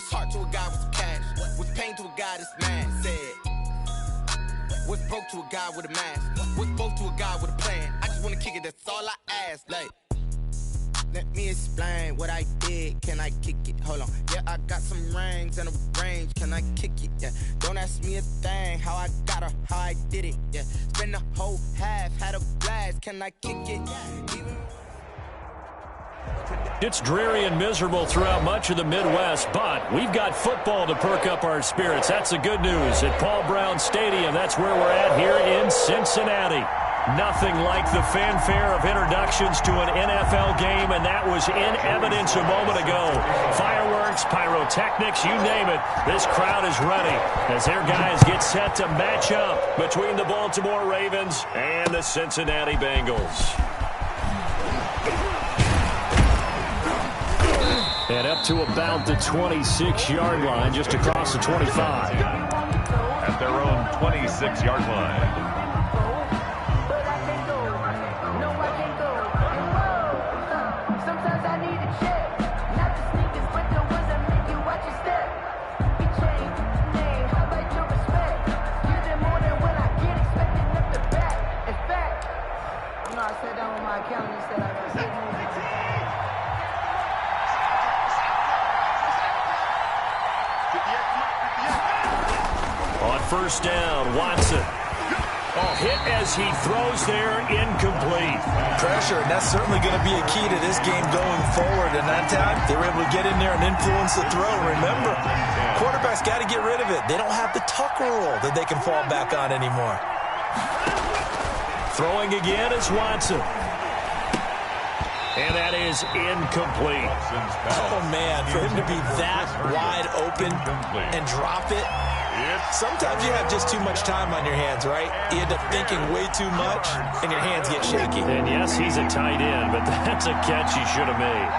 What's heart to a guy with some cash? What's pain to a guy that's mad? Said. What's broke to a guy with a mask? What's both to a guy with a plan? I just wanna kick it, that's all I ask. Like, let me explain what I did. Can I kick it? Hold on. Yeah, I got some rings and a range. Can I kick it? Yeah. Don't ask me a thing. How I got her, how I did it. Yeah. Spend the whole half, had a blast. Can I kick it? It's dreary and miserable throughout much of the Midwest, but we've got football to perk up our spirits. That's the good news at Paul Brown Stadium. That's where we're at here in Cincinnati. Nothing like the fanfare of introductions to an NFL game, and that was in evidence a moment ago. Fireworks, pyrotechnics, you name it. This crowd is ready as their guys get set to match up between the Baltimore Ravens and the Cincinnati Bengals. And up to about the 26-yard line, just across the 25. At their own 26-yard line. First down, Watson. Oh, hit as he throws there, incomplete. Pressure, and that's certainly going to be a key to this game going forward. And that time, they were able to get in there and influence the throw. Remember, quarterbacks got to get rid of it. They don't have the tuck rule that they can fall back on anymore. Throwing again is Watson. And that is incomplete. Oh, man, for him to be that wide open and drop it. Sometimes you have just too much time on your hands, right? You end up thinking way too much, and your hands get shaky. And yes, he's a tight end, but that's a catch he should have made.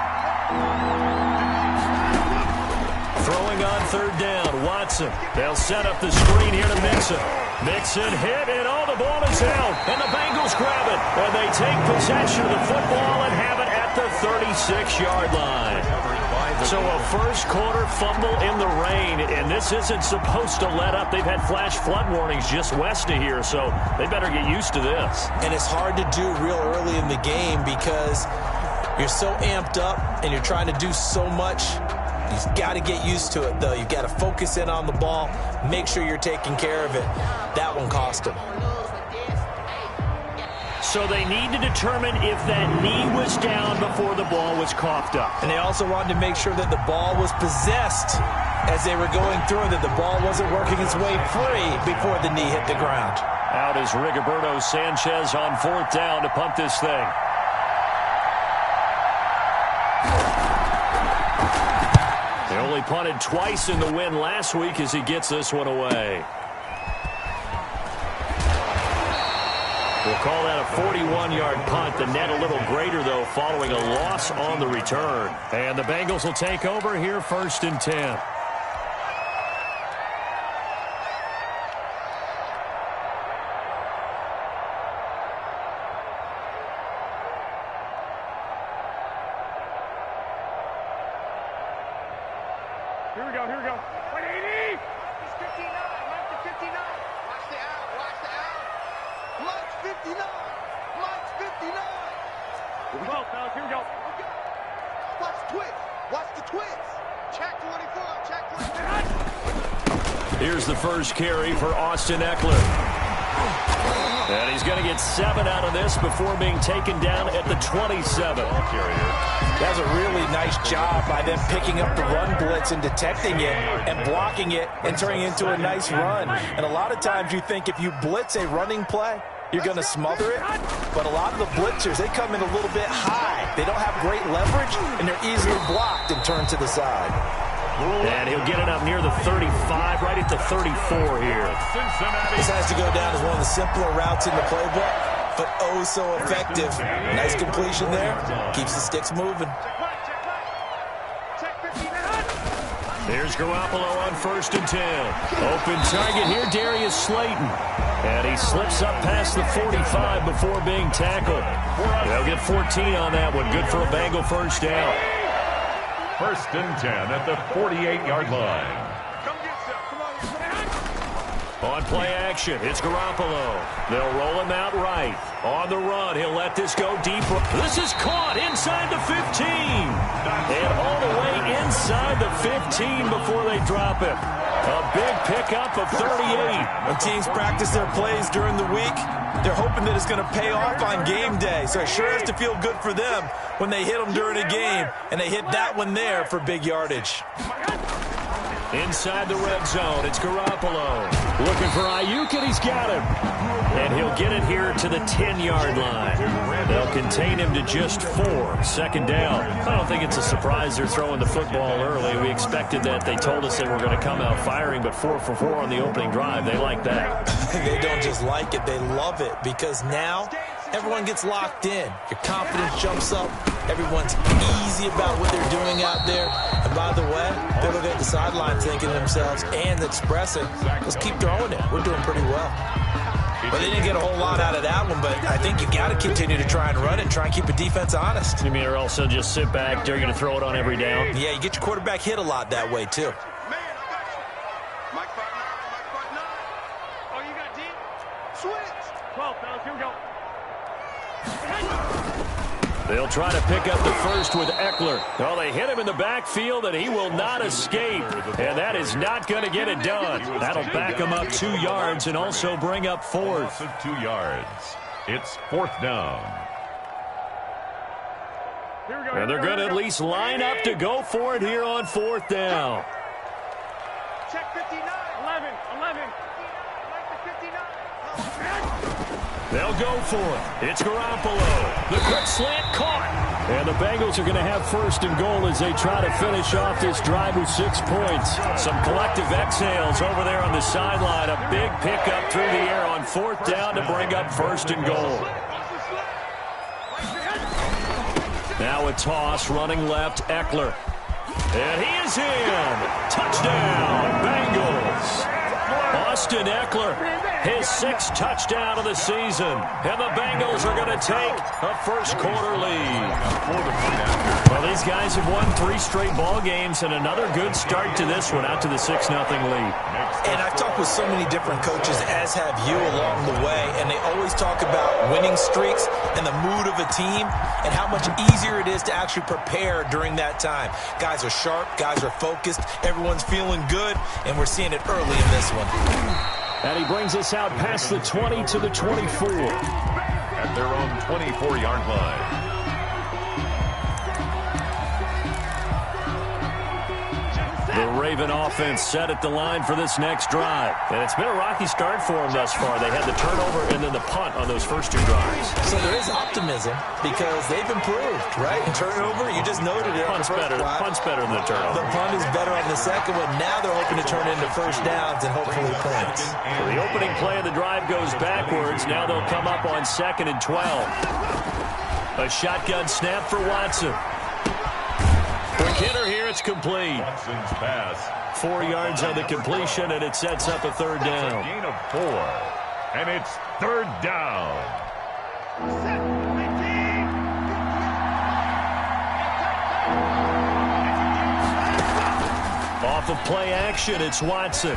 Throwing on third down, Watson. They'll set up the screen here to Mixon. Mixon hit, and all the ball is out. And the Bengals grab it. And they take possession of the football and have it at the 36-yard line. So a first-quarter fumble in the rain, and this isn't supposed to let up. They've had flash flood warnings just west of here, so they better get used to this. And it's hard to do real early in the game because you're so amped up and you're trying to do so much. You've got to get used to it, though. You've got to focus in on the ball, make sure you're taking care of it. That one cost them. So they need to determine if that knee was down before the ball was coughed up. And they also wanted to make sure that the ball was possessed as they were going through, that the ball wasn't working its way free before the knee hit the ground. Out is Rigoberto Sanchez on fourth down to punt this thing. They only punted twice in the win last week as he gets this one away. We'll call that a 41-yard punt. The net a little greater, though, following a loss on the return. And the Bengals will take over here, 1st and 10. Here we go, here we go. 180! It's 59, Mike to 59. Watch the out, watch the out. Mike's 59, Mike's 59. Here we go, fellas, here we go. Watch the twist, watch the twist. Check 24, check 24. Here's the first carry for Austin Eckler. And he's going to get 7 out of this before being taken down at the 27. That's a really nice job by them picking up the run blitz and detecting it and blocking it and turning it into a nice run. And a lot of times you think if you blitz a running play, you're going to smother it. But a lot of the blitzers, they come in a little bit high. They don't have great leverage, and they're easily blocked and turned to the side. And he'll get it up near the 35, right at the 34 here. This has to go down as one of the simpler routes in the playbook, but oh so effective. Nice completion there. Keeps the sticks moving. There's Garoppolo on 1st and 10. Open target here, Darius Slayton. And he slips up past the 45 before being tackled. They'll get 14 on that one. Good for a Bengal first down. First and 10 at the 48-yard line. On play action, it's Garoppolo. They'll roll him out right. On the run, he'll let this go deep. This is caught inside the 15. And all the way inside the 15 before they drop it. A big pickup of 38. When teams practice their plays during the week, they're hoping that it's going to pay off on game day. So it sure has to feel good for them when they hit them during a game. And they hit that one there for big yardage. Inside the red zone, it's Garoppolo. Looking for Ayuk, and he's got him. And he'll get it here to the 10-yard line. They'll contain him to just 4. Second down. I don't think it's a surprise they're throwing the football early. We expected that. They told us they were going to come out firing, but 4 for 4 on the opening drive. They like that. They don't just like it, they love it, because now everyone gets locked in. Your confidence jumps up. Everyone's easy about what they're doing out there. And by the way, they're looking at the sideline thinking to themselves and expressing, let's keep throwing it. We're doing pretty well. But they didn't get a whole lot out of that one, but I think you got to continue to try and run it and try and keep a defense honest. You mean or also just sit back, dare you to throw it on every down? Yeah, you get your quarterback hit a lot that way, too. Oh, you got deep? Switch! 12, fellas, here we go. They'll try to pick up the first with Eckler. Well, they hit him in the backfield, and he will not escape. And that is not going to get it done. That'll back him up 2 yards and also bring up 4th. Of 2 yards. It's 4th down. And they're going to at least line up to go for it here on 4th down. Check 59. 11. Like the 59. They'll go for it. It's Garoppolo. The quick slant caught. And the Bengals are going to have first and goal as they try to finish off this drive with 6 points. Some collective exhales over there on the sideline. A big pickup through the air on 4th down to bring up first and goal. Now a toss running left, Eckler. And he is in. Touchdown, Bengals. Austin Eckler, his 6th touchdown of the season. And the Bengals are going to take a first-quarter lead. Well, these guys have won 3 straight ball games and another good start to this one, out to the 6-0 lead. And I've talked with so many different coaches, as have you, along the way, and they always talk about winning streaks and the mood of a team and how much easier it is to actually prepare during that time. Guys are sharp, guys are focused, everyone's feeling good, and we're seeing it early in this one. And he brings us out past the 20 to the 24. At their own 24-yard line. The Raven offense set at the line for this next drive. And it's been a rocky start for them thus far. They had the turnover and then the punt on those first 2 drives. So there is optimism because they've improved, right? And turnover, you just noted it. Punt's better than the turnover. The punt is better on the second one. Now they're hoping to turn it into first downs and hopefully points. So the opening play of the drive goes backwards. Now they'll come up on 2nd and 12. A shotgun snap for Watson. Quick hitter here, it's complete. Watson's pass. 4 yards on the completion, and it sets up a 3rd down. Gain of 4. And it's 3rd down. Off of play action, it's Watson.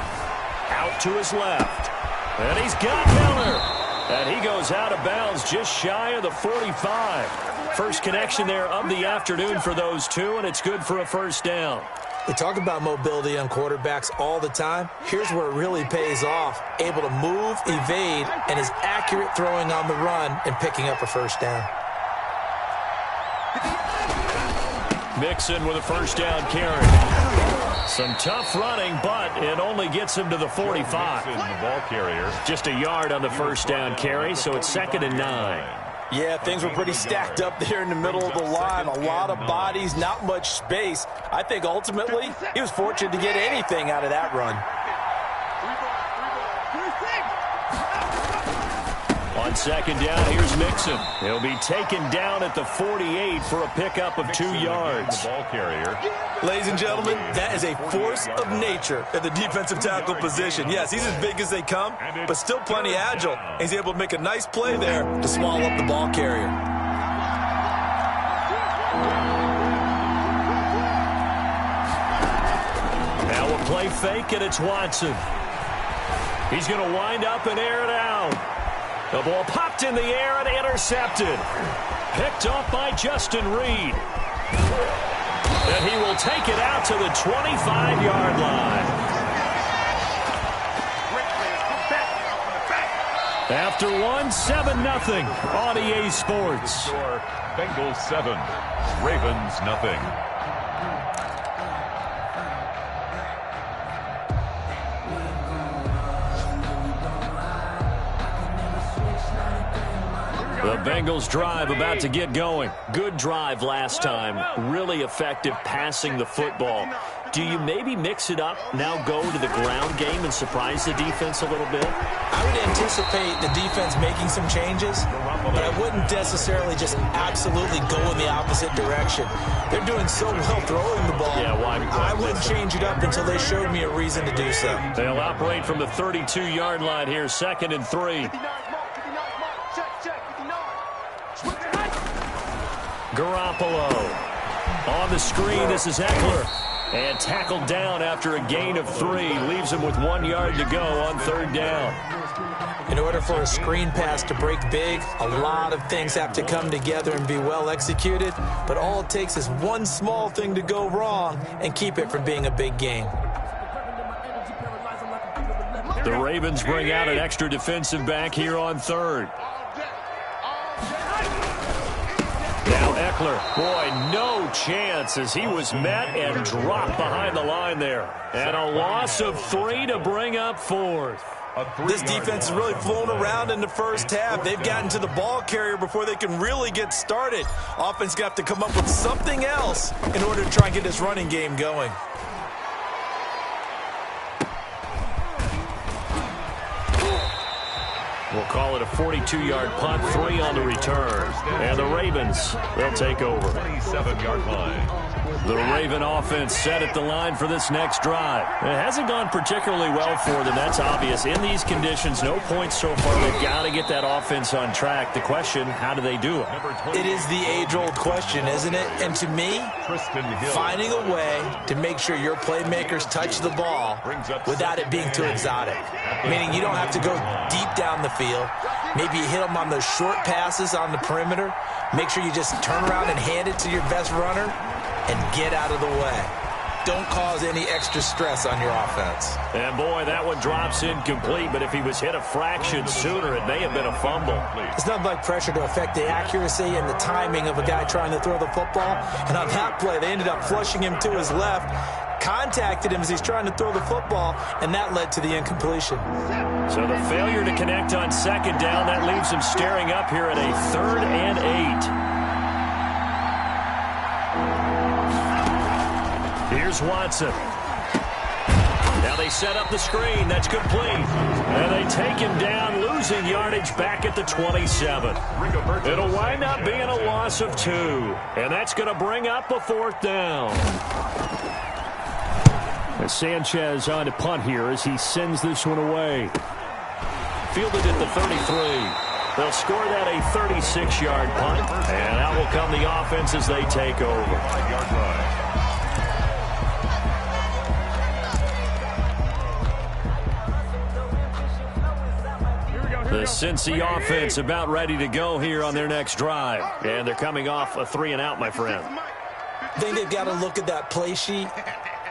Out to his left. And he's got Miller. And he goes out of bounds just shy of the 45. First connection there of the afternoon for those 2, and it's good for a first down. We talk about mobility on quarterbacks all the time. Here's where it really pays off. Able to move, evade, and is accurate throwing on the run and picking up a first down. Mixon with a first down carry. Some tough running, but it only gets him to the 45. The ball carrier. Just a yard on the first down carry, so it's 2nd and 9. Yeah, things were pretty stacked up there in the middle of the line. A lot of bodies, not much space. I think ultimately he was fortunate to get anything out of that run. On 2nd down, here's Mixon. He'll be taken down at the 48 for a pickup of 2 yards. The ball carrier. Ladies and gentlemen, that is a force of nature at the defensive tackle position. Yes, he's as big as they come, but still plenty agile. He's able to make a nice play there to swallow up the ball carrier. Play fake, and it's Watson. He's going to wind up and air it out. The ball popped in the air and intercepted. Picked off by Justin Reed. And he will take it out to the 25-yard line. After 7-0 on EA Sports. Bengals 7, Ravens nothing. The Bengals drive about to get going. Good drive last time. Really effective passing the football. Do you maybe mix it up, now go to the ground game and surprise the defense a little bit? I would anticipate the defense making some changes, but I wouldn't necessarily just absolutely go in the opposite direction. They're doing so well throwing the ball. Yeah, why? I wouldn't change it up until they showed me a reason to do so. They'll operate from the 32-yard line here, 2nd and 3. Garoppolo. On the screen, this is Eckler. And tackled down after a gain of 3. Leaves him with 1 yard to go on 3rd down. In order for a screen pass to break big, a lot of things have to come together and be well executed. But all it takes is one small thing to go wrong and keep it from being a big game. The Ravens bring out an extra defensive back here on 3rd. Now Eckler, boy, no chance as he was met and dropped behind the line there. And a loss of 3 to bring up 4th. This defense has really flown around in the first half. They've gotten to the ball carrier before they can really get started. Offense got to come up with something else in order to try and get this running game going. We'll call it a 42-yard punt, 3 on the return. And the Ravens, they'll take over. 27-yard line. The Raven offense set at the line for this next drive. It hasn't gone particularly well for them, that's obvious. In these conditions, no points so far. They've got to get that offense on track. The question, how do they do it? It is the age-old question, isn't it? And to me, finding a way to make sure your playmakers touch the ball without it being too exotic. Meaning you don't have to go deep down the field. Maybe you hit them on those short passes on the perimeter. Make sure you just turn around and hand it to your best runner and get out of the way. Don't cause any extra stress on your offense. And boy, that one drops incomplete, but if he was hit a fraction sooner, it may have been a fumble. It's nothing like pressure to affect the accuracy and the timing of a guy trying to throw the football. And on that play, they ended up flushing him to his left, contacted him as he's trying to throw the football, and that led to the incompletion. So the failure to connect on 2nd down, that leaves him staring up here at a 3rd and 8. Here's Watson. Now they set up the screen. That's complete. And they take him down, losing yardage back at the 27. It'll wind up being a loss of 2. And that's going to bring up a 4th down. As Sanchez on to punt here as he sends this one away. Fielded at the 33. They'll score that a 36-yard punt. And out will come the offense as they take over. 5-yard line. The Cincy offense about ready to go here on their next drive. And they're coming off a 3-and-out, my friend. I think they've got to look at that play sheet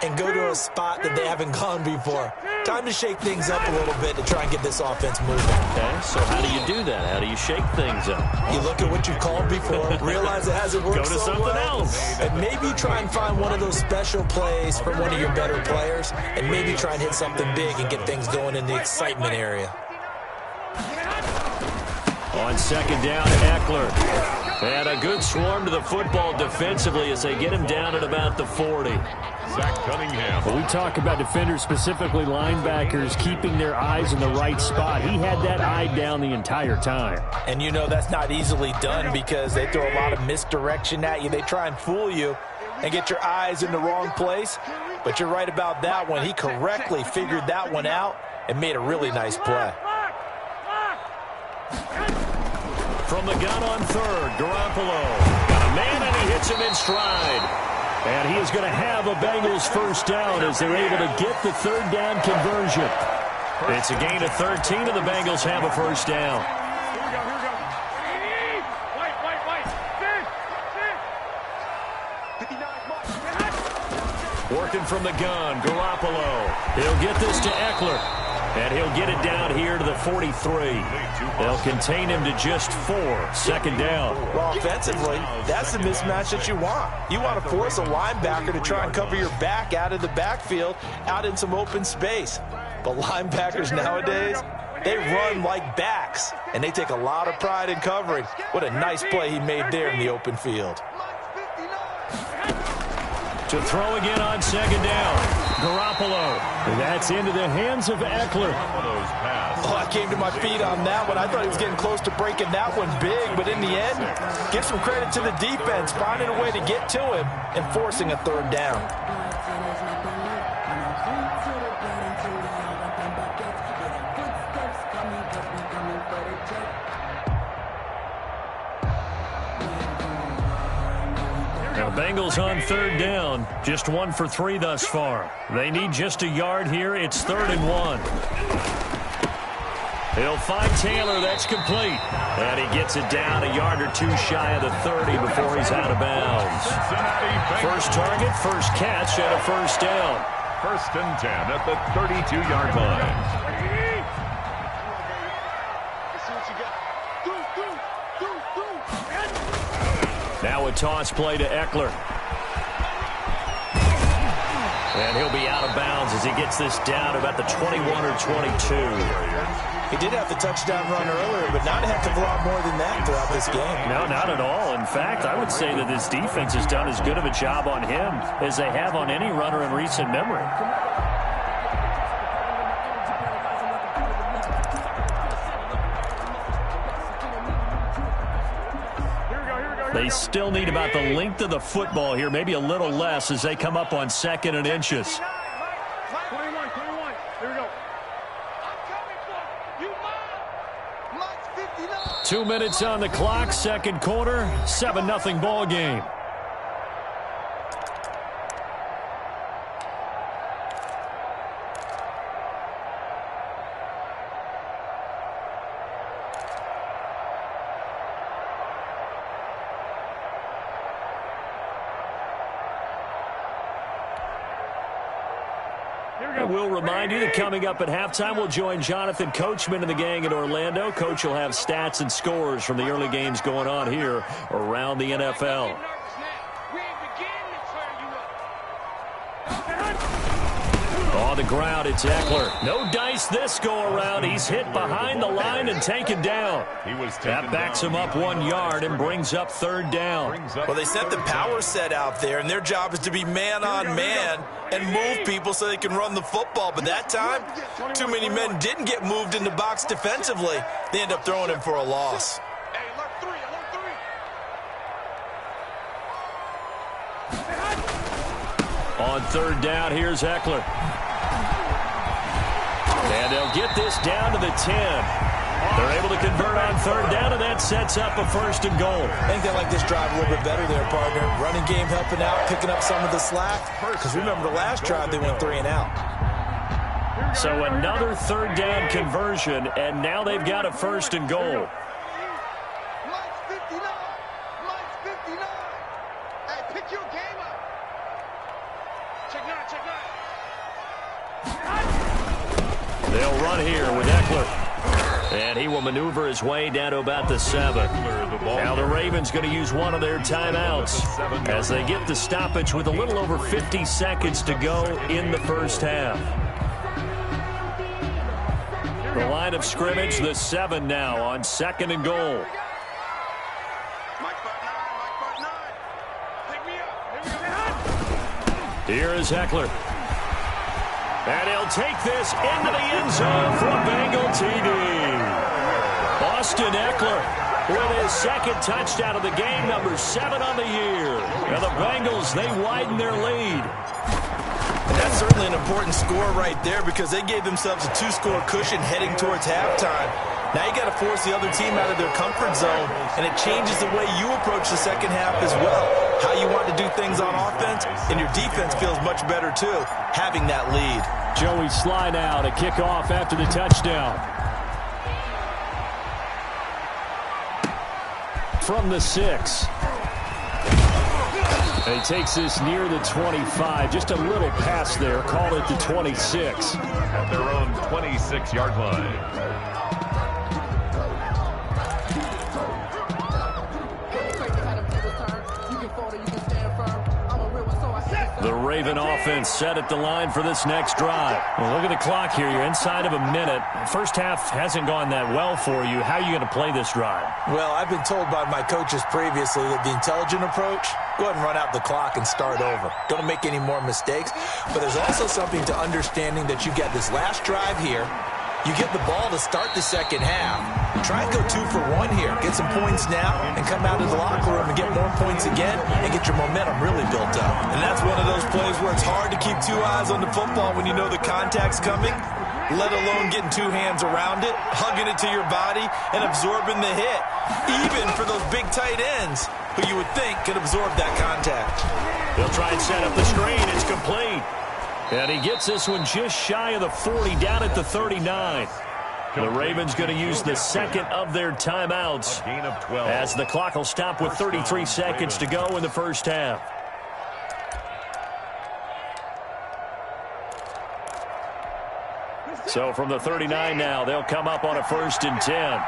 and go to a spot that they haven't gone before. Time to shake things up a little bit to try and get this offense moving. Okay, so how do you do that? How do you shake things up? You look at what you've called before, realize it hasn't worked Go to so something well, else. and maybe try and find one of those special plays from one of your better players, and maybe try and hit something big and get things going in the excitement area. On 2nd down, Eckler. And a good swarm to the football defensively as they get him down at about the 40. Zach Cunningham. When we talk about defenders, specifically linebackers, keeping their eyes in the right spot, he had that eye down the entire time. And you know that's not easily done because they throw a lot of misdirection at you. They try and fool you and get your eyes in the wrong place. But you're right about that one. He correctly figured that one out and made a really nice play. From the gun on 3rd, Garoppolo. Got a man and he hits him in stride. And he is going to have a Bengals first down as they're able to get the third down conversion. It's a gain of 13, and the Bengals have a first down. Here we go, here we go. White. 59. Working from the gun, Garoppolo. He'll get this to Eckler. And he'll get it down here to the 43. They'll contain him to just 4. Second down. Well, offensively, that's the mismatch that you want. You want to force a linebacker to try and cover your back out of the backfield, out in some open space. But linebackers nowadays, they run like backs, and they take a lot of pride in covering. What a nice play he made there in the open field. To throw again on second down. Garoppolo. That's into the hands of Eckler. Oh, I came to my feet on that one. I thought he was getting close to breaking that one big, but in the end, give some credit to the defense, finding a way to get to him and forcing a third down. Now, Bengals on third down. Just 1 for 3 thus far. They need just a yard here. It's 3rd and 1. He'll find Taylor. That's complete. And he gets it down a yard or 2 shy of the 30 before he's out of bounds. First target, first catch, and a first down. 1st and 10 at the 32-yard line. Now a toss play to Eckler. And he'll be out of bounds as he gets this down about the 21 or 22. He did have the touchdown run earlier, but not a heck of a lot more than that throughout this game. No, not at all. In fact, I would say that this defense has done as good of a job on him as they have on any runner in recent memory. They still need about the length of the football here, maybe a little less as they come up on 2nd and inches. 21. Here we go. I'm coming for you, Mike 59. 2 minutes on the clock, second quarter, 7-0 ball game. We'll remind you that coming up at halftime, we'll join Jonathan Coachman and the gang in Orlando. Coach will have stats and scores from the early games going on here around the NFL. On the ground, it's Eckler. No dice this go-around. He's hit behind the line and taken down. That backs him up 1 yard and brings up third down. Well, they set the power set out there, and their job is to be man-on-man and move people so they can run the football. But that time, too many men didn't get moved in the box defensively. They end up throwing him for a loss. On third down, here's Eckler. And they'll get this down to the 10. They're able to convert on third down, and that sets up a 1st and goal. I think they like this drive a little bit better there, partner. Running game helping out, picking up some of the slack. Because remember the last drive, they went 3 and out. So another third down conversion, and now they've got a 1st and goal. Mike's 59. Mike's 59. Hey, pick your game up. Check 9, check 9. They'll run here with Eckler. And he will maneuver his way down to about the 7. Now the Ravens going to use one of their timeouts as they get the stoppage with a little over 50 seconds to go in the first half. The line of scrimmage, the 7 now on 2nd and goal. Here is Eckler. And he'll take this into the end zone for a Bengal TD. Austin Eckler with his 2nd touchdown of the game, number 7 on the year. And the Bengals, they widen their lead. And that's certainly an important score right there because they gave themselves a 2-score cushion heading towards halftime. Now you got to force the other team out of their comfort zone, and it changes the way you approach the second half as well. how you want to do things on offense, and your defense feels much better too, having that lead. Joey Sly now to kick off after the touchdown. From the 6. And he takes this near the 25. Just a little pass there. Call it the 26. At their own 26-yard line. The Raven offense set at the line for this next drive. Well, look at the clock here. You're inside of a minute. First half hasn't gone that well for you. How are you going to play this drive? Well, I've been told by my coaches previously that the intelligent approach, go ahead and run out the clock and start over. Don't make any more mistakes. But there's also something to understanding that you get this last drive here. You get the ball to start the second half. Try and go 2 for 1 here. Get some points now and come out of the locker room and get more points again and get your momentum really built up. And that's one of those plays where it's hard to keep 2 eyes on the football when you know the contact's coming, let alone getting 2 hands around it, hugging it to your body, and absorbing the hit, even for those big tight ends who you would think could absorb that contact. They'll try and set up the screen. It's complete. And he gets this one just shy of the 40, down at the 39. The Ravens going to use the second of their timeouts Gain of 12. as the clock will stop with 33 seconds to go in the first half. So from the 39 now, they'll come up on a 1st and 10.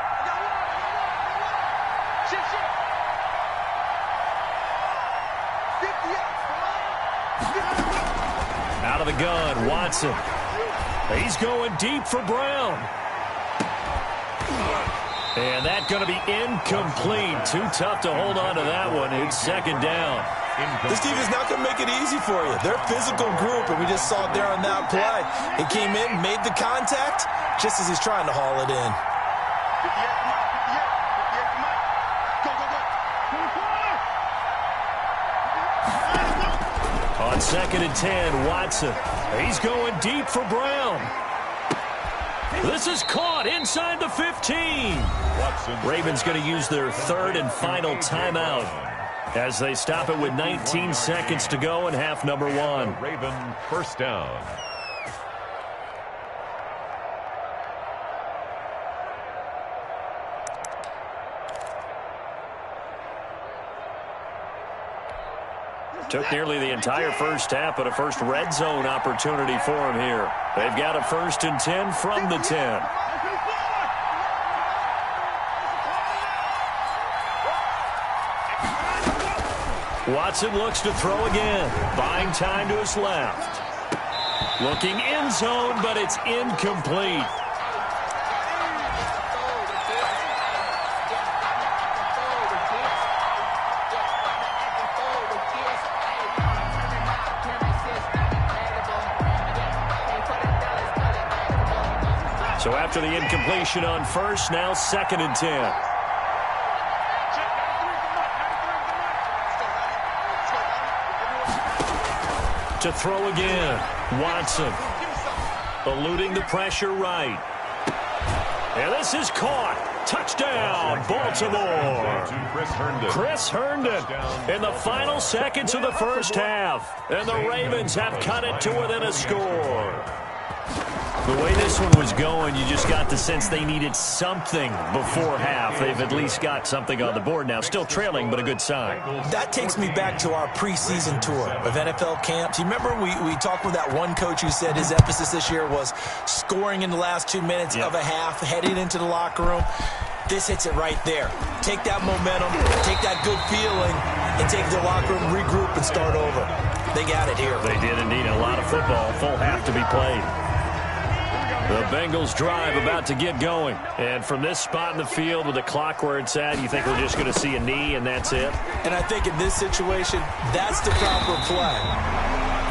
Out of the gun, Watson. He's going deep for Brown. And that's going to be incomplete. Too tough to hold on to that one. It's second down. This team is not going to make it easy for you. They're a physical group, and we just saw it there on that play. He came in, made the contact, just as he's trying to haul it in. On 2nd and 10, Watson. He's going deep for Brown. This is caught inside the 15. Ravens going to use their 3rd and final timeout as they stop it with 19 seconds to go in half number 1. Raven first down. Took nearly the entire first half, but a first red zone opportunity for him here. They've got a 1st and 10 from the 10. Watson looks to throw again. Buying time to his left. Looking end zone, but it's incomplete. So after the incompletion on 1st, now 2nd and 10. To throw again, Watson. Eluding the pressure right. And this is caught. Touchdown, Baltimore. Chris Herndon in the final seconds of the first half. And the Ravens have cut it to within a score. The way this one was going, you just got the sense they needed something before half. They've at least got something on the board now. Still trailing, but a good sign. That takes me back to our preseason tour of NFL camps. You remember we talked with that one coach who said his emphasis this year was scoring in the last 2 minutes of a half, heading into the locker room. This hits it right there. Take that momentum, take that good feeling, and take the locker room, regroup, and start over. They got it here. They did indeed. A lot of football, full half to be played. The Bengals drive about to get going. And from this spot in the field with the clock where it's at, you think we're just going to see a knee and that's it? And I think in this situation, that's the proper play.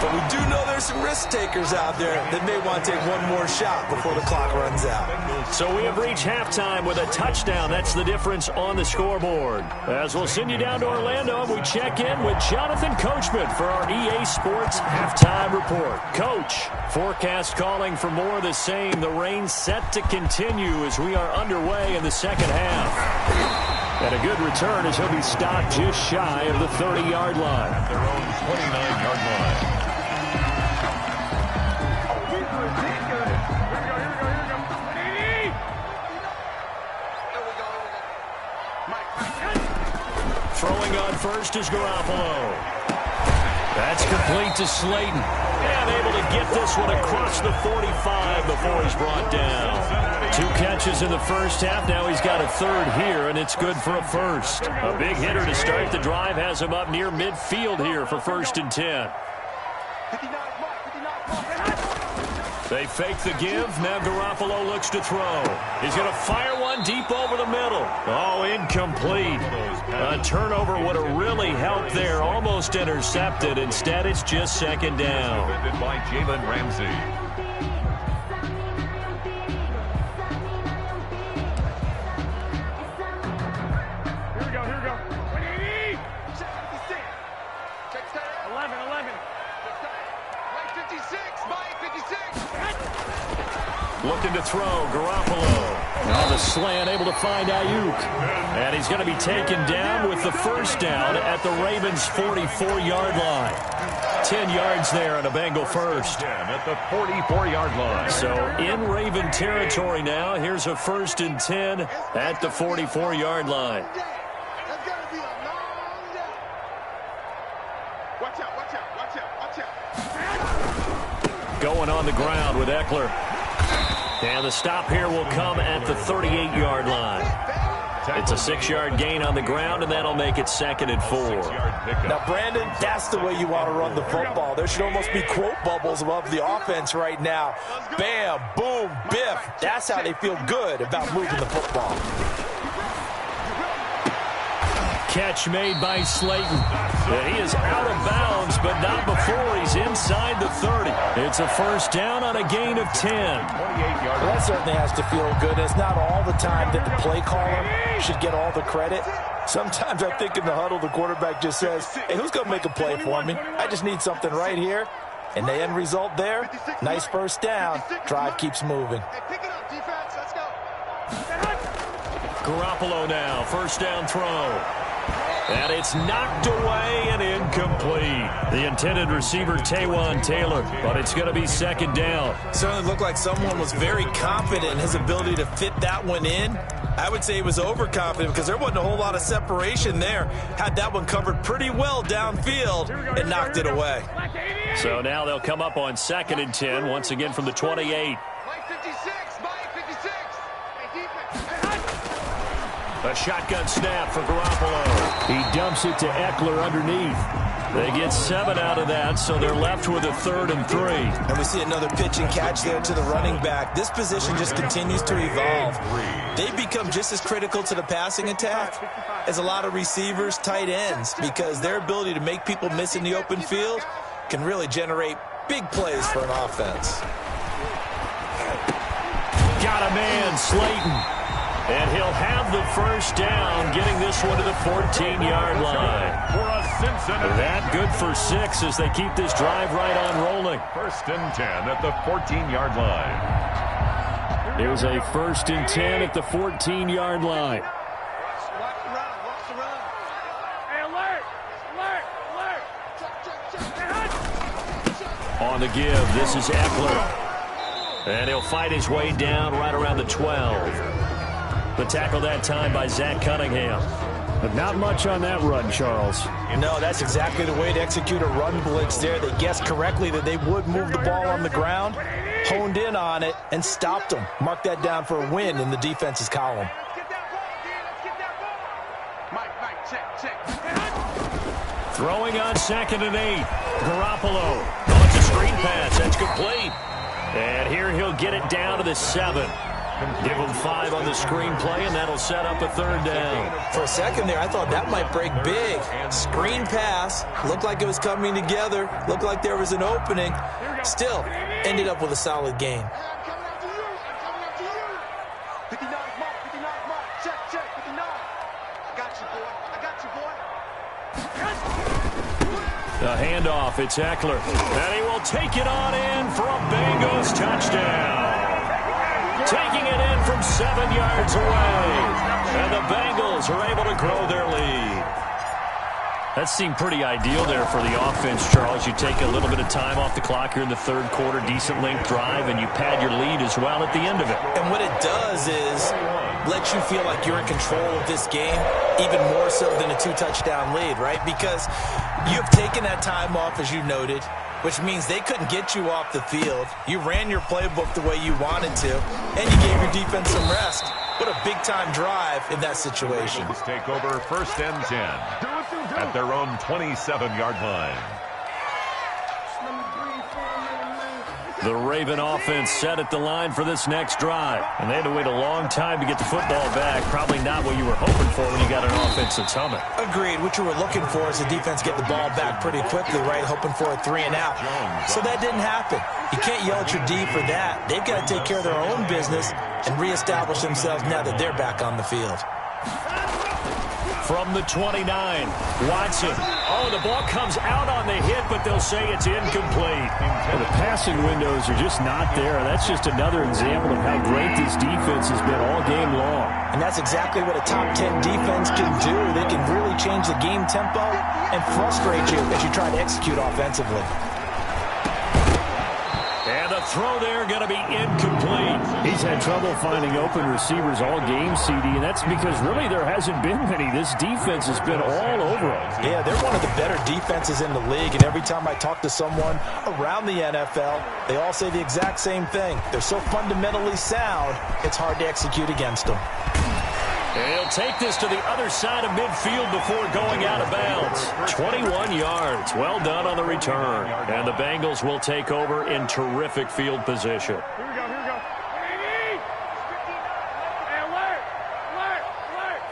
But we do know there's some risk takers out there that may want to take one more shot before the clock runs out. So we have reached halftime with a touchdown. That's the difference on the scoreboard. As we'll send you down to Orlando, we check in with Jonathan Coachman for our EA Sports Halftime Report. Coach, forecast calling for more of the same. The rain set to continue as we are underway in the second half. And a good return as he'll be stopped just shy of the 30-yard line. At their own 29-yard line. Throwing on first is Garoppolo. That's complete to Slayton. And able to get this one across the 45 before he's brought down. 2 catches in the first half. Now he's got a third here, and it's good for a first. A big hitter to start the drive has him up near midfield here for 1st and 10. They fake the give. Now Garoppolo looks to throw. He's going to fire one deep over the middle. Oh, incomplete. A turnover would have really helped there. Almost intercepted. Instead, it's just 2nd down. Defended by Jalen Ramsey. Here we go. 180. 11. Mike 56. Mike 56. Looking to throw, Garoppolo. Now the slant, able to find Ayuk. And he's going to be taken down with the first down at the Ravens' 44-yard line. 10 yards there and a Bengal first. At the 44-yard line. So in Raven territory now. Here's a 1st and 10 at the 44-yard line. That's going to be a long day. Watch out. Going on the ground with Eckler. And the stop here will come at the 38-yard line. It's a 6-yard gain on the ground, and that'll make it 2nd and 4. Now, Brandon, that's the way you want to run the football. There should almost be quote bubbles above the offense right now. Bam, boom, biff. That's how they feel good about moving the football. Catch made by Slayton. He is out of bounds, but not before he's inside the 30. It's a 1st down on a gain of 10. Well, that certainly has to feel good. It's not all the time that the play caller should get all the credit. Sometimes I think in the huddle, the quarterback just says, hey, who's going to make a play for me? I just need something right here. And the end result there, nice 1st down. Drive keeps moving. Pick it up, defense. Let's go. Garoppolo now, 1st down throw. And it's knocked away and incomplete. The intended receiver, Taywan Taylor, but it's going to be 2nd down. Certainly looked like someone was very confident in his ability to fit that one in. I would say he was overconfident because there wasn't a whole lot of separation there. Had that one covered pretty well downfield and knocked it away. So now they'll come up on 2nd and 10, once again from the 28. Mike 56. Hey, defense. A shotgun snap for Garoppolo. He dumps it to Eckler underneath. They get 7 out of that, so they're left with a 3rd and 3. And we see another pitch and catch there to the running back. This position just continues to evolve. They become just as critical to the passing attack as a lot of receivers, tight ends, because their ability to make people miss in the open field can really generate big plays for an offense. Got a man, Slayton. And he'll have the 1st down, getting this one to the 14-yard line. That good for 6 as they keep this drive right on rolling. 1st and 10 at the 14-yard line. Here's a 1st and 10 at the 14-yard line. Watch the run. Hey, alert. Check. On the give, this is Eckler. And he'll fight his way down right around the 12. The tackle that time by Zach Cunningham. But not much on that run, Charles. No, that's exactly the way to execute a run blitz there. They guessed correctly that they would move the ball on the ground, honed in on it, and stopped them. Mark that down for a win in the defense's column. Let's get that ball. Mike, check. Throwing on 2nd and 8. Garoppolo. Oh, it's a screen pass. That's complete. And here he'll get it down to the 7. Give him 5 on the screen play, and that'll set up a 3rd down. For a second there, I thought that might break big. Screen pass. Looked like it was coming together. Looked like there was an opening. Still, ended up with a solid gain. I'm coming after you. 59, Mike. Check. 59. I got you, boy. The handoff, it's Eckler. And he will take it on in for a Bengals touchdown. Taking it in from 7 yards away. And the Bengals are able to grow their lead. That seemed pretty ideal there for the offense, Charles. You take a little bit of time off the clock here in the third quarter, decent length drive, and you pad your lead as well at the end of it. And what it does is let you feel like you're in control of this game, even more so than a 2-touchdown lead, right? Because you've taken that time off, as you noted, which means they couldn't get you off the field. You ran your playbook the way you wanted to, and you gave your defense some rest. What a big-time drive in that situation. Let's take over 1st and 10 at their own 27-yard line. The Raven offense set at the line for this next drive. And they had to wait a long time to get the football back. Probably not what you were hoping for when you got an offense that's humming. Agreed. What you were looking for is the defense get the ball back pretty quickly, right? Hoping for a 3-and-out. So that didn't happen. You can't yell at your D for that. They've got to take care of their own business and reestablish themselves now that they're back on the field. From the 29, Watson. Oh, the ball comes out on the hit, but they'll say it's incomplete. And the passing windows are just not there. That's just another example of how great this defense has been all game long. And that's exactly what a top 10 defense can do. They can really change the game tempo and frustrate you as you try to execute offensively. And the throw there going to be incomplete. He's had trouble finding open receivers all game, CD, and that's because really there hasn't been many. This defense has been all over them. Yeah, they're one of the better defenses in the league, and every time I talk to someone around the NFL, they all say the exact same thing. They're so fundamentally sound, it's hard to execute against them. And he'll take this to the other side of midfield before going out of bounds. 21 yards. Well done on the return. And the Bengals will take over in terrific field position. Here we go, here we go. Hey, alert! Alert! Alert!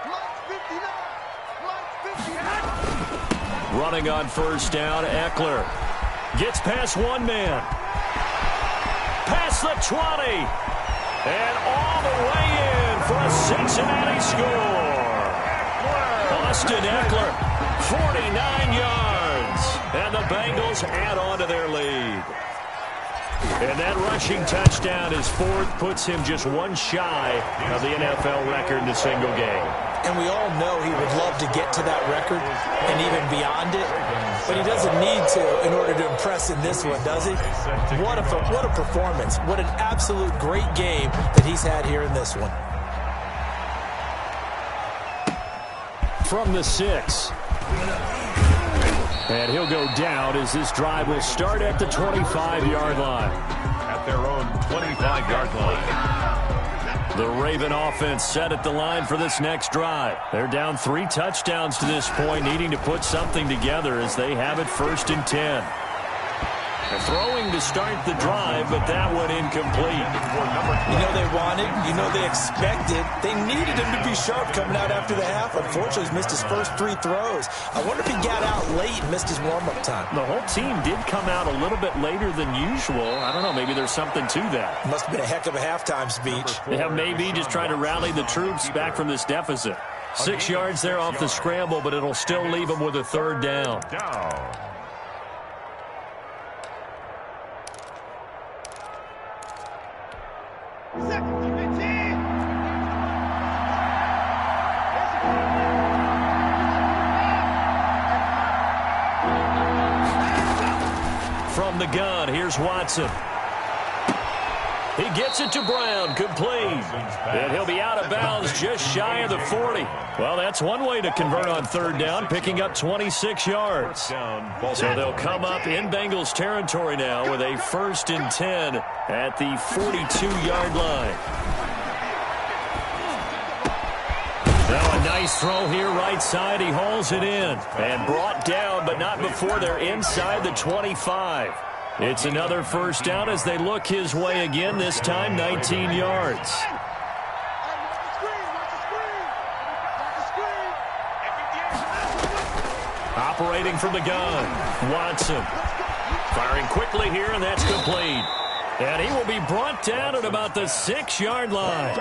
Mike's 59! Mike's 59! Running on first down, Eckler. Gets past one man. Past the 20. And all the way in for a Cincinnati score. Austin Eckler, 49 yards. And the Bengals add on to their lead. And that rushing touchdown, his fourth, puts him just one shy of the NFL record in a single game. And we all know he would love to get to that record and even beyond it, but he doesn't need to in order to impress in this one, does he? What a performance. What an absolute great game that he's had here in this one. From the 6. And he'll go down as this drive will start at the 25-yard line. At their own 25-yard line. The Raven offense set at the line for this next drive. They're down 3 touchdowns to this point, needing to put something together as they have it 1st and 10. They're throwing to start the drive, but that one incomplete. You know they wanted, you know they expected. They needed him to be sharp coming out after the half. Unfortunately, he's missed his first 3 throws. I wonder if he got out late and missed his warm-up time. The whole team did come out a little bit later than usual. I don't know, maybe there's something to that. Must have been a heck of a halftime speech. Yeah, maybe just trying to rally the troops back from this deficit. 6 yards there off the scramble, but it'll still leave them with a 3rd down. From the gun, here's Watson. He gets it to Brown, complete. And he'll be out of bounds just shy of the 40. Well, that's one way to convert on 3rd down, picking up 26 yards. So they'll come up in Bengals territory now with a 1st and 10 at the 42-yard line. Now a nice throw here right side. He hauls it in and brought down, but not before they're inside the 25. It's another 1st down as they look his way again, this time 19 yards. Operating from the gun, Watson. Firing quickly here, and that's complete. And he will be brought down at about the 6-yard line.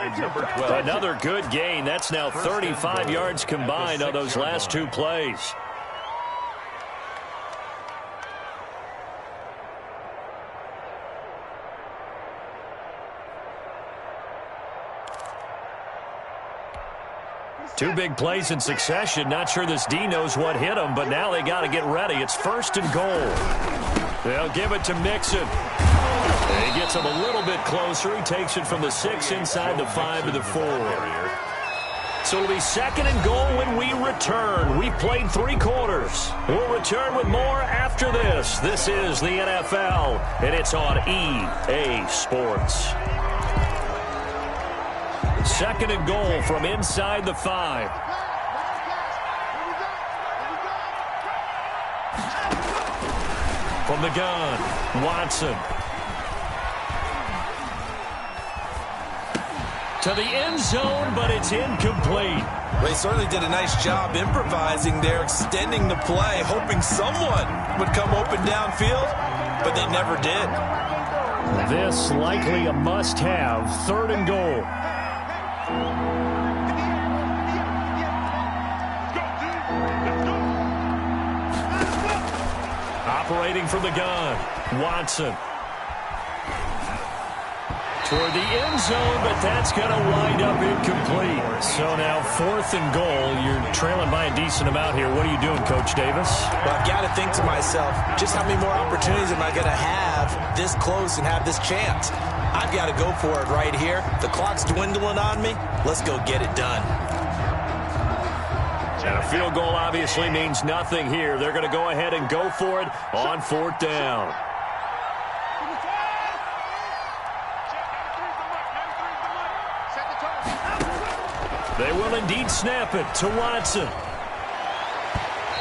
Another good gain. That's now 35 yards combined on those last 2 plays. Two big plays in succession. Not sure this D knows what hit him, but now they got to get ready. It's 1st and goal. They'll give it to Mixon. And he gets him a little bit closer. He takes it from the 6 inside the 5 to the 4. So it'll be 2nd and goal when we return. We've played 3 quarters. We'll return with more after this. This is the NFL, and it's on EA Sports. 2nd and goal from inside the 5. From the gun, Watson. To the end zone, but it's incomplete. They certainly did a nice job improvising there, extending the play, hoping someone would come open downfield, but they never did. This likely a must-have, 3rd and goal. Operating from the gun, Watson. Toward the end zone, but that's going to wind up incomplete. So now 4th and goal. You're trailing by a decent amount here. What are you doing, Coach Davis? Well, I've got to think to myself, just how many more opportunities am I going to have this close and have this chance? I've got to go for it right here. The clock's dwindling on me. Let's go get it done. And a field goal obviously means nothing here. They're going to go ahead and go for it on 4th down. They will indeed snap it to Watson.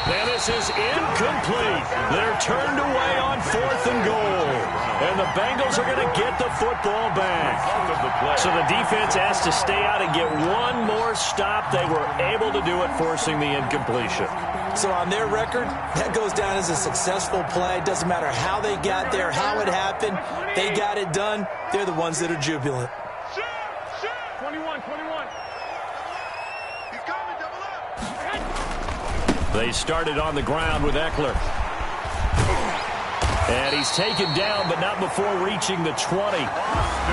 And this is incomplete. They're turned away on 4th and goal. And the Bengals are going to get the football back. So the defense has to stay out and get one more stop. They were able to do it, forcing the incompletion. So on their record, that goes down as a successful play. Doesn't matter how they got there, how it happened. They got it done. They're the ones that are jubilant. 21. They started on the ground with Eckler. And he's taken down, but not before reaching the 20.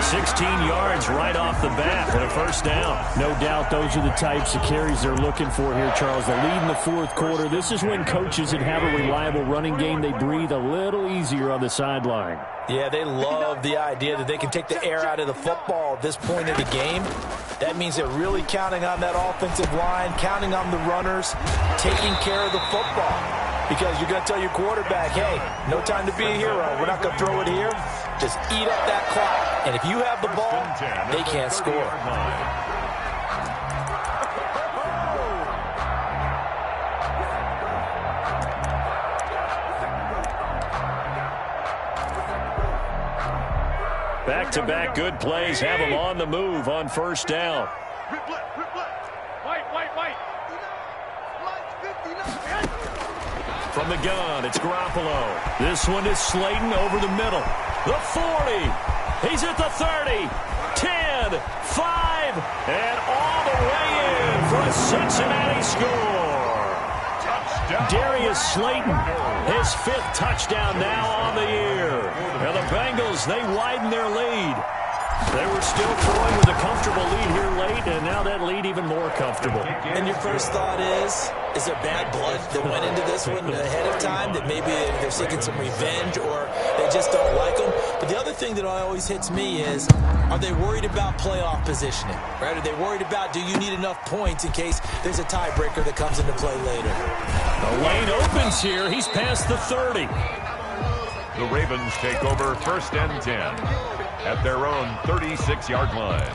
16 yards right off the bat for a 1st down. No doubt those are the types of carries they're looking for here, Charles. The lead in the 4th quarter. This is when coaches that have a reliable running game, they breathe a little easier on the sideline. Yeah, they love the idea that they can take the air out of the football at this point of the game. That means they're really counting on that offensive line, counting on the runners, taking care of the football. Because you're going to tell your quarterback, hey, no time to be a hero. We're not going to throw it here. Just eat up that clock. And if you have the ball, they can't score. Back-to-back good plays have them on the move on 1st down. White. From the gun, it's Garoppolo. This one is Slayton over the middle. The 40. He's at the 30. 10, 5, and all the way in for a Cincinnati score. Darius Slayton, his 5th touchdown now on the year. Now the Bengals, they widen their lead. They were still throwing with a comfortable lead here late, and now that lead even more comfortable. And your first thought is there bad blood that went into this one ahead of time, that maybe they're seeking some revenge or they just don't like them? But the other thing that always hits me is, are they worried about playoff positioning? Right? Are they worried about, do you need enough points in case there's a tiebreaker that comes into play later? The lane opens here. He's past the 30. The Ravens take over 1st and 10 at their own 36-yard line.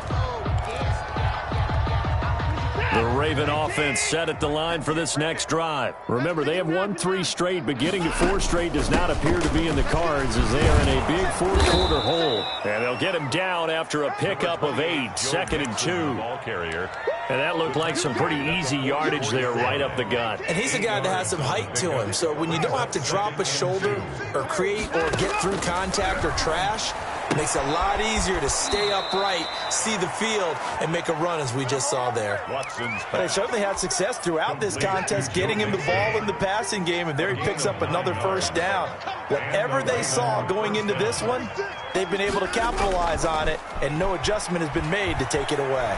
The Raven offense set at the line for this next drive. Remember, they have won 3 straight, but getting to 4 straight does not appear to be in the cards as they are in a big 4th quarter hole. And they'll get him down after a pickup of 8, 2nd and 2. Ball carrier. And that looked like some pretty easy yardage there right up the gut. And he's a guy that has some height to him, so when you don't have to drop a shoulder or create or get through contact or trash, it makes it a lot easier to stay upright, see the field, and make a run as we just saw there. But they certainly had success throughout this contest, getting him the ball in the passing game, and there he picks up another 1st down. Whatever they saw going into this one, they've been able to capitalize on it, and no adjustment has been made to take it away.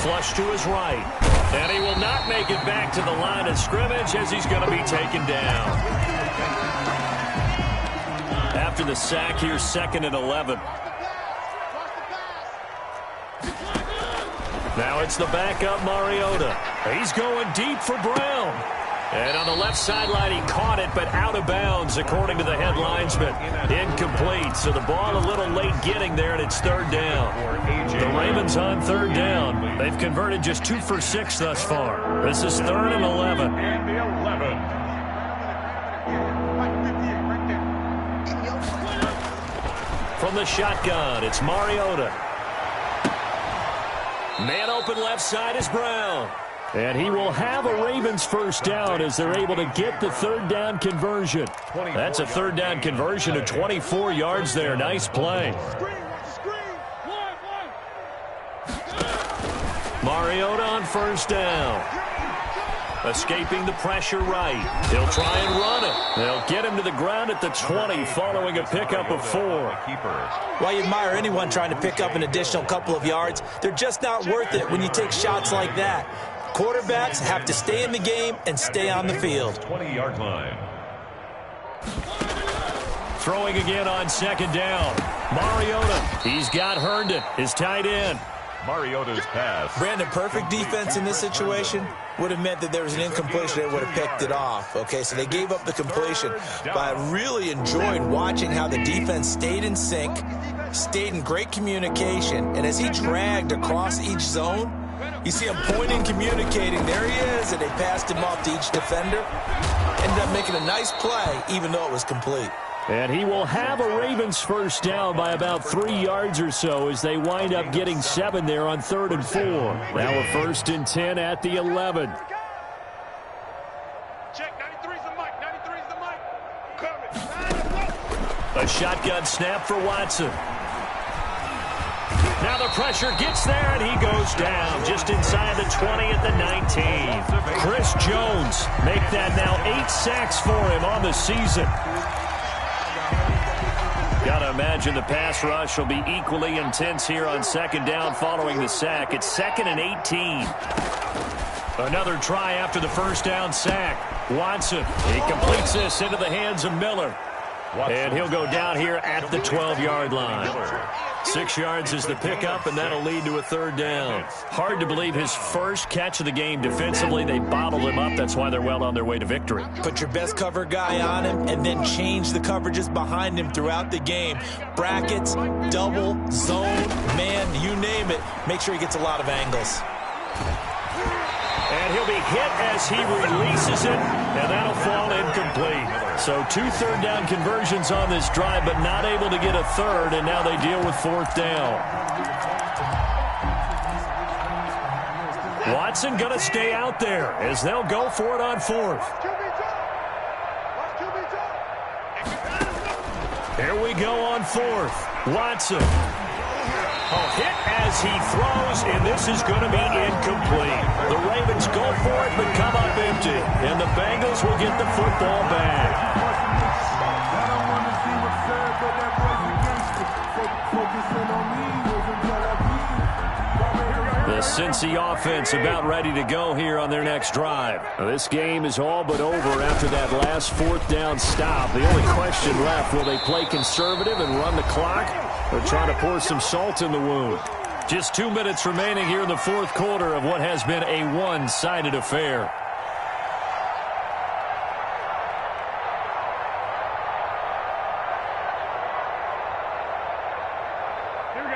Flush to his right. And he will not make it back to the line of scrimmage as he's going to be taken down. After the sack, here's 2nd and 11. Now it's the backup Mariota. He's going deep for Brown. And on the left sideline, he caught it, but out of bounds, according to the head linesman. Incomplete, so the ball a little late getting there, and it's 3rd down. The Ravens on 3rd down. They've converted just 2 for 6 thus far. This is 3rd and 11. And the 11. From the shotgun, it's Mariota. Man open left side is Brown. And he will have a Ravens 1st down as they're able to get the 3rd down conversion. That's a 3rd down conversion of 24 yards there. Nice play. Mariota on 1st down. Escaping the pressure right. He'll try and run it. They'll get him to the ground at the 20 following a pickup of 4. While you admire anyone trying to pick up an additional couple of yards, they're just not worth it when you take shots like that. Quarterbacks have to stay in the game and stay on the field. 20-yard line. Throwing again on 2nd down. Mariota. He's got Herndon, his tight end. Mariota's pass. Brandon, perfect defense in this situation would have meant that there was an incompletion that would have picked it off. Okay, so they gave up the completion. But I really enjoyed watching how the defense stayed in sync, stayed in great communication, and as he dragged across each zone, you see him pointing, communicating. There he is, and they passed him off to each defender. Ended up making a nice play, even though it was complete. And he will have a Ravens 1st down by about 3 yards or so as they wind up getting 7 there on 3rd and 4. Now a 1st and 10 at the 11. Check, 93's the mic, 93's the mic. Coming. A shotgun snap for Watson. Now the pressure gets there, and he goes down just inside the 20 at the 19. Chris Jones make that now 8 sacks for him on the season. Got to imagine the pass rush will be equally intense here on 2nd down following the sack. It's 2nd and 18. Another try after the 1st down sack. Watson, he completes this into the hands of Miller. And he'll go down here at the 12-yard line. 6 yards is the pickup, and that'll lead to a 3rd down. Hard to believe his first catch of the game defensively. They bottled him up. That's why they're well on their way to victory. Put your best cover guy on him and then change the coverages behind him throughout the game. Brackets, double, zone, man, you name it. Make sure he gets a lot of angles. And he'll be hit as he releases it, and that'll fall incomplete. So 2 3rd down conversions on this drive, but not able to get a 3rd, and now they deal with 4th down. Watson going to stay out there as they'll go for it on 4th. Here we go on 4th. Watson. Hit as he throws, and this is going to be incomplete. The Ravens go for it, but come up empty. And the Bengals will get the football back. The Cincy offense about ready to go here on their next drive. This game is all but over after that last 4th down stop. The only question left, will they play conservative and run the clock, or try to pour some salt in the wound? Just 2 minutes remaining here in the 4th quarter of what has been a one-sided affair.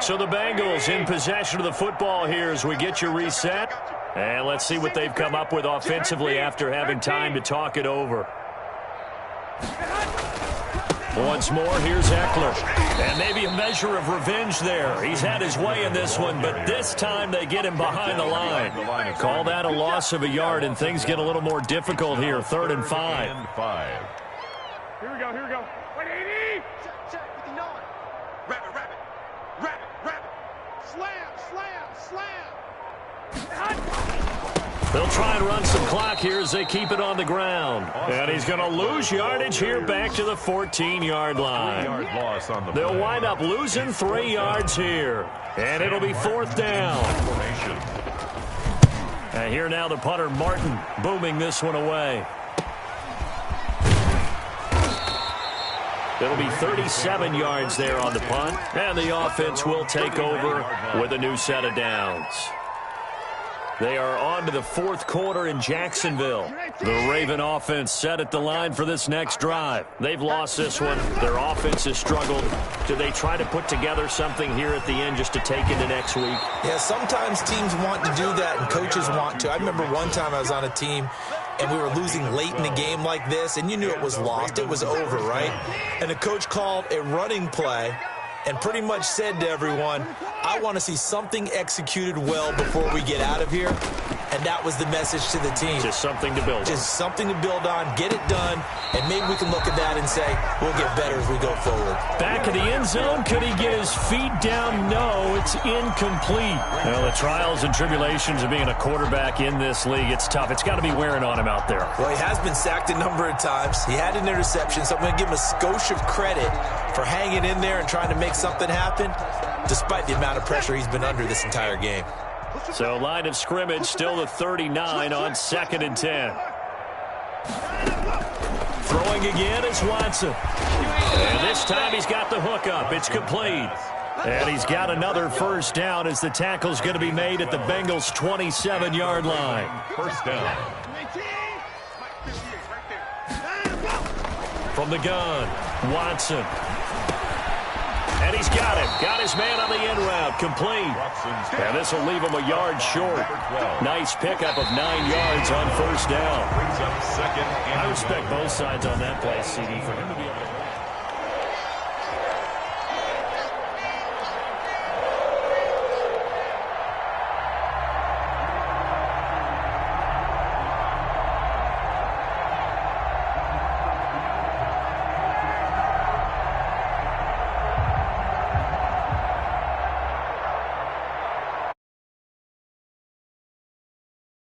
So the Bengals in possession of the football here as we get you reset. And let's see what they've come up with offensively after having time to talk it over. Once more, here's Eckler. And maybe a measure of revenge there. He's had his way in this one, but this time they get him behind the line. Call that a loss of a yard, and things get a little more difficult here. 3rd and 5. Here we go, here we go. Wait, 80! Check, 59. Wrap it, wrap it. Wrap it, wrap it. Slam, slam, slam. They'll try and run some clock here as they keep it on the ground. And he's going to lose yardage here back to the 14-yard line. They'll wind up losing 3 yards here. And it'll be 4th down. And here now the punter, Martin, booming this one away. It'll be 37 yards there on the punt. And the offense will take over with a new set of downs. They are on to the fourth quarter in Jacksonville. The Raven offense set at the line for this next drive. They've lost this one. Their offense has struggled. Do they try to put together something here at the end just to take into next week? Yeah, sometimes teams want to do that and coaches want to. I remember one time I was on a team and we were losing late in the game like this, and you knew it was lost. It was over, right? And the coach called a running play and pretty much said to everyone, I want to see something executed well before we get out of here. And that was the message to the team. Just something to build on. Just something to build on, get it done, and maybe we can look at that and say, we'll get better as we go forward. Back of the end zone, could he get his feet down? No, it's incomplete. Well, the trials and tribulations of being a quarterback in this league, it's tough. It's got to be wearing on him out there. Well, he has been sacked a number of times. He had an interception, so I'm going to give him a skosh of credit for hanging in there and trying to make something happen, despite the amount of pressure he's been under this entire game. So line of scrimmage still the 39 on 2nd and 10. Throwing again is Watson. And this time he's got the hook up. It's complete. And he's got another first down as the tackle's going to be made at the Bengals' 27-yard line. First down. From the gun, Watson. And he's got him. Got his man on the end route. Complete. And this will leave him a yard short. Nice pickup of 9 yards on first down. Brings up second and I respect both sides on that play, CD, for him to be able to